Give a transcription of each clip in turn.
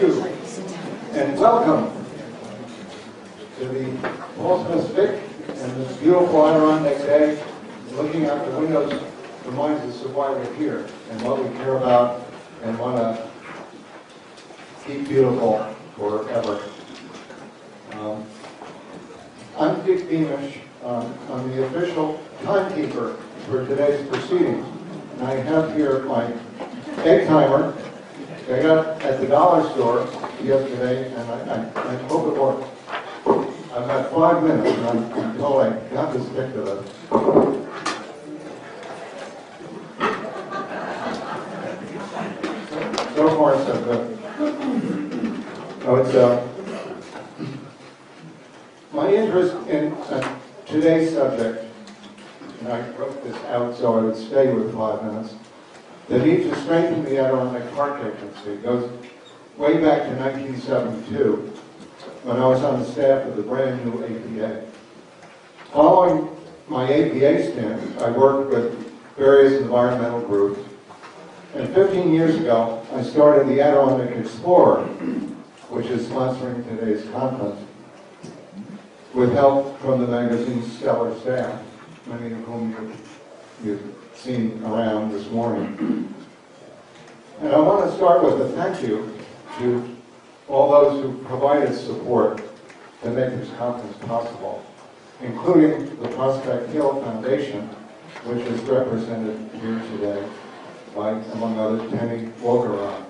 you, and welcome to the Portsmouth Vic and this beautiful Adirondack day. Looking out the windows reminds us of why we're here and what we care about and want to keep beautiful forever. I'm Beamish. I'm the official timekeeper for today's proceedings. And I have here my egg timer I got at the dollar store yesterday, and I hope it works. I've got 5 minutes, and I'm told I got to stick to this. So far, so good. Oh, it's my interest in today's subject, and I wrote this out so I would stay with 5 minutes. The need to strengthen the Adirondack Park Agency goes way back to 1972, when I was on the staff of the brand new APA. Following my APA stint, I worked with various environmental groups, and 15 years ago, I started the Adirondack Explorer, which is sponsoring today's conference, with help from the magazine's stellar staff, many of whom you've seen around this morning. And I want to start with a thank you to all those who provided support to make this conference possible, including the Prospect Hill Foundation, which is represented here today by, among others, Penny Wolgeron.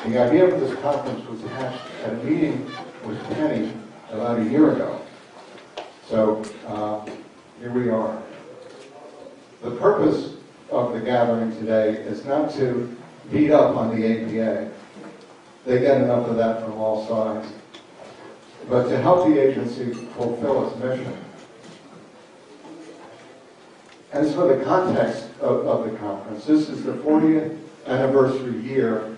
The idea for this conference was hatched at a meeting with Penny about a year ago. So here we are. The purpose of the gathering today is not to beat up on the APA. They get enough of that from all sides. But to help the agency fulfill its mission. As for the context of the conference, this is the 40th anniversary year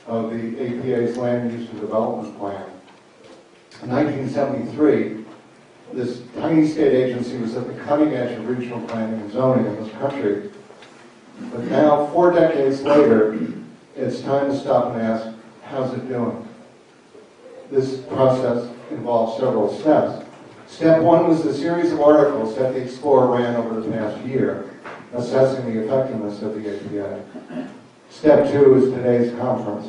of the APA's Land Use and Development Plan. In 1973, this tiny state agency was at the cutting edge of regional planning and zoning in this country. But now, 4 decades later, it's time to stop and ask, how's it doing? This process involves several steps. Step 1 was the series of articles that the Explorer ran over the past year, assessing the effectiveness of the APA. Step 2 is today's conference.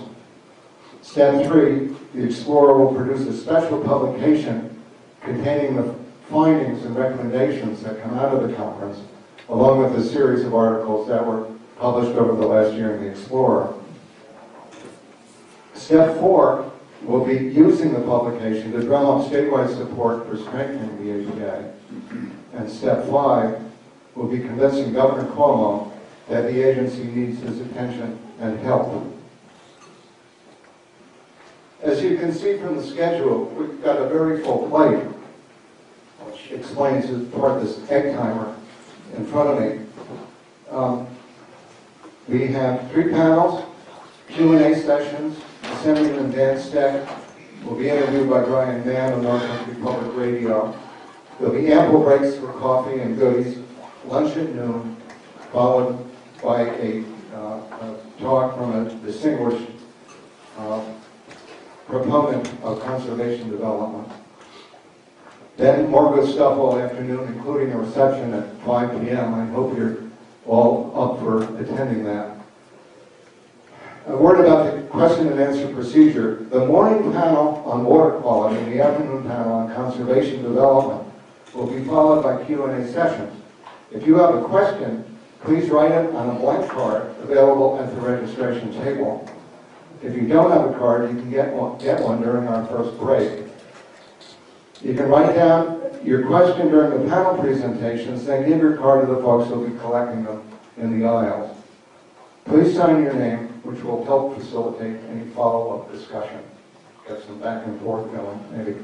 Step 3, the Explorer will produce a special publication containing the findings and recommendations that come out of the conference, along with a series of articles that were published over the last year in the Explorer. Step 4 will be using the publication to drum up statewide support for strengthening the APA. And Step 5 will be convincing Governor Cuomo that the agency needs his attention and help. As you can see from the schedule, we've got a very full plate, which explains as part of this egg timer in front of me. We have 3 panels, Q&A sessions, Assembly and Dance Deck. Will be interviewed by Brian Mann of North Country Public Radio. There'll be ample breaks for coffee and goodies, lunch at noon, followed by a talk from a distinguished proponent of conservation development. Then more good stuff all afternoon, including a reception at 5 p.m. I hope you're all up for attending that. A word about the question and answer procedure. The morning panel on water quality and the afternoon panel on conservation development will be followed by Q&A sessions. If you have a question, please write it on a blank card available at the registration table. If you don't have a card, you can get one during our first break. You can write down your question during the panel presentations, then give your card to the folks who will be collecting them in the aisles. Please sign your name, which will help facilitate any follow-up discussion. Get some back and forth going, maybe.